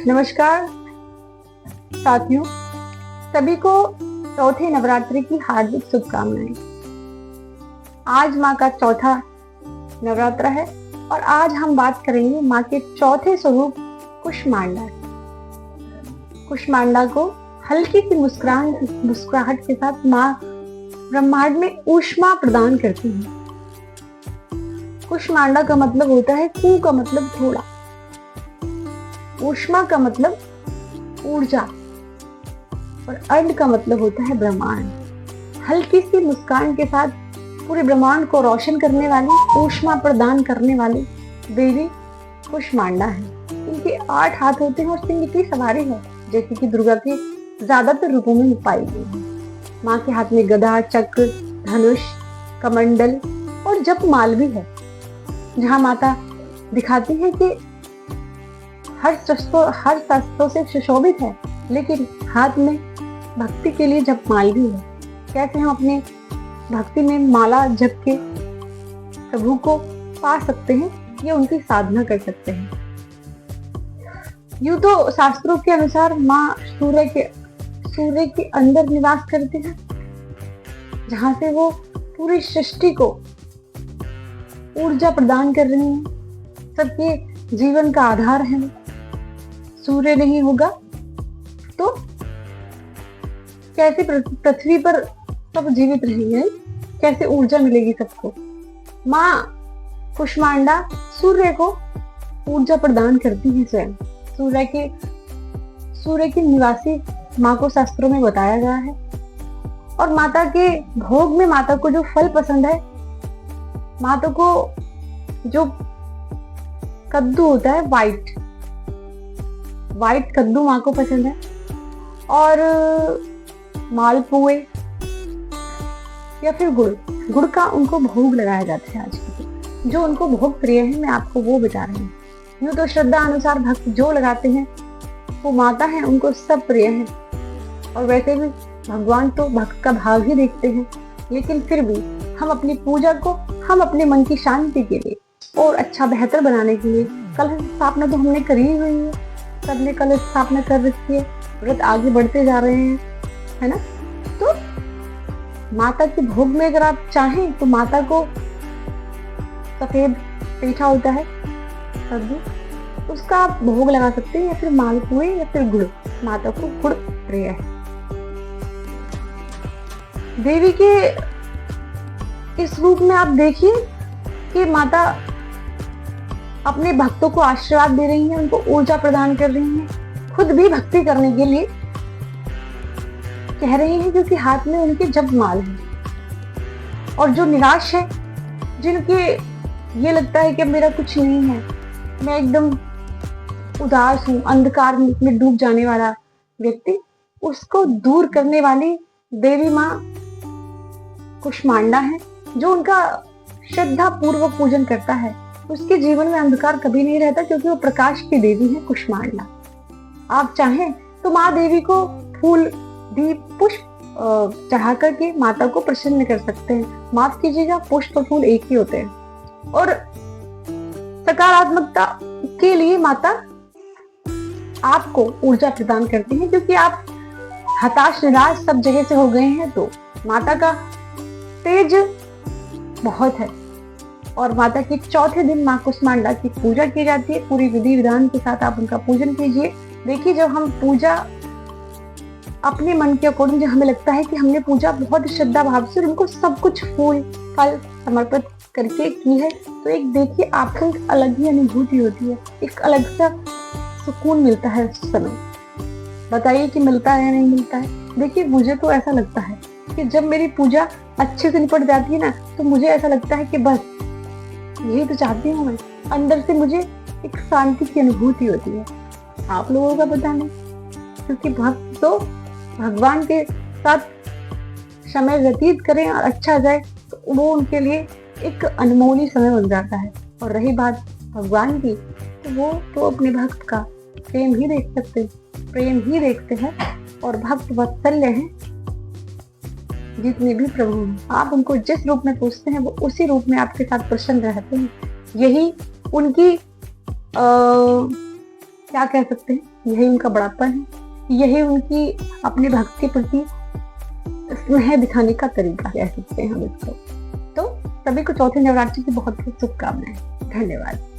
नमस्कार साथियों, सभी को चौथे नवरात्रि की हार्दिक शुभकामनाएं। आज माँ का चौथा नवरात्र है और आज हम बात करेंगे माँ के चौथे स्वरूप कुष्मांडा। कुष्मांडा को हल्की सी मुस्कुराहट के साथ माँ ब्रह्मांड में ऊष्मा प्रदान करती है। कुष्मांडा का मतलब होता है कु का मतलब थोड़ा, ऊष्मा का मतलब ऊर्जा और अंड का मतलब होता है ब्रह्मांड। हल्की सी मुस्कान के साथ पूरे ब्रह्मांड को रोशन करने वाली, ऊष्मा प्रदान करने वाली देवी कुष्मांडा है। इनके 8 हाथ होते हैं और सिंह की सवारी है, जैसे कि दुर्गा के ज्यादातर रूपों में पाई गई है। माँ के हाथ में गदा, चक्र, धनुष, कमंडल और जपमाल भी है। जहाँ माता दिखाती है कि हर शस्त्रों से सुशोभित है, लेकिन हाथ में भक्ति के लिए जपमाल भी है। कैसे हम अपने भक्ति में माला जप के प्रभु को पा सकते हैं, ये उनकी साधना कर सकते हैं। यूं तो शास्त्रों के अनुसार माँ सूर्य के अंदर निवास करती है, जहां से वो पूरी सृष्टि को ऊर्जा प्रदान कर रही है। सबके जीवन का आधार है। सूर्य नहीं होगा तो कैसे पृथ्वी पर सब जीवित रहेंगे, कैसे ऊर्जा मिलेगी सबको। माँ कुष्मांडा सूर्य को ऊर्जा प्रदान करती है स्वयं। सूर्य की निवासी माँ को शास्त्रों में बताया गया है। और माता के भोग में माता को जो फल पसंद है, माता को जो कद्दू होता है, व्हाइट कद्दू माँ को पसंद है, और मालपुए या फिर गुड़ का उनको भोग लगाया जाता है। आज के जो उनको भोग प्रिय है, मैं आपको वो बता रही हूँ। यूँ तो श्रद्धा अनुसार भक्त जो लगाते हैं वो माता है, उनको सब प्रिय है। और वैसे भी भगवान तो भक्त का भाव ही देखते हैं, लेकिन फिर भी हम अपनी पूजा को हम अपने मन की शांति के लिए और अच्छा बेहतर बनाने के लिए कलश स्थापना तो हमने करी हुई है। सबने कलश स्थापना कर रखी है, व्रत आगे बढ़ते जा रहे हैं, है ना। तो माता के भोग में अगर आप चाहें तो माता को सफेद पेठा होता है कद्दू, उसका आप भोग लगा सकते हैं, या फिर मालपुए या फिर गुड़। माता को गुड़ प्रिय है। देवी के इस रूप में आप देखिए कि माता अपने भक्तों को आशीर्वाद दे रही हैं, उनको ऊर्जा प्रदान कर रही हैं, खुद भी भक्ति करने के लिए कह रही हैं, क्योंकि हाथ में उनके जपमाल है। और जो निराश है, जिनके ये लगता है कि मेरा कुछ नहीं है, मैं एकदम उदास हूं, अंधकार में डूब जाने वाला व्यक्ति, उसको दूर करने वाली देवी माँ कुष्मांडा है। जो उनका श्रद्धा पूर्वक पूजन करता है, उसके जीवन में अंधकार कभी नहीं रहता, क्योंकि वो प्रकाश की देवी है कुष्मांडा। आप चाहें तो माँ देवी को फूल, दीप, पुष्प चढ़ा करके माता को प्रसन्न कर सकते हैं। माफ कीजिएगा, पुष्प और फूल एक ही होते हैं। और सकारात्मकता के लिए माता आपको ऊर्जा प्रदान करती है, क्योंकि आप हताश निराश सब जगह से हो गए हैं, तो माता का तेज बहुत है। और माता के चौथे दिन माँ कुष्मांडा की पूजा की जाती है। पूरी विधि विधान के साथ आप उनका पूजन कीजिए। देखिए, जब हम पूजा अपने मन के अकॉर्डिंग, जो हमें लगता है कि हमने पूजा बहुत श्रद्धा भाव से उनको सब कुछ फूल फल समर्पित करके की है, तो एक देखिए आपको एक अलग ही अनुभूति होती है, एक अलग सा सुकून मिलता है उस समय। बताइए कि मिलता है या नहीं मिलता है। देखिए, मुझे तो ऐसा लगता है कि जब मेरी पूजा अच्छे से निपट जाती है ना, तो मुझे ऐसा लगता है कि बस यही तो चाहती हूँ मैं। अंदर से मुझे एक शांति की अनुभूति होती है। आप लोगों का पता नहीं, क्योंकि भक्त तो भगवान के साथ समय व्यतीत करें और अच्छा जाए, तो वो उनके लिए एक अनमोली समय बन जाता है। और रही बात भगवान की, तो वो तो अपने भक्त का प्रेम ही देखते हैं, और भक्त वत्सल्य हैं। जितने भी प्रभु हैं, आप उनको जिस रूप में पूछते हैं, वो उसी रूप में आपके साथ प्रसन्न रहते हैं। यही उनकी क्या कह सकते हैं, यही उनका बड़ापन है, यही उनकी अपने भक्त के प्रति स्नेह दिखाने का तरीका कह सकते हैं हम इसको। तो सभी को चौथे नवरात्रि की बहुत बहुत शुभकामनाएं। धन्यवाद।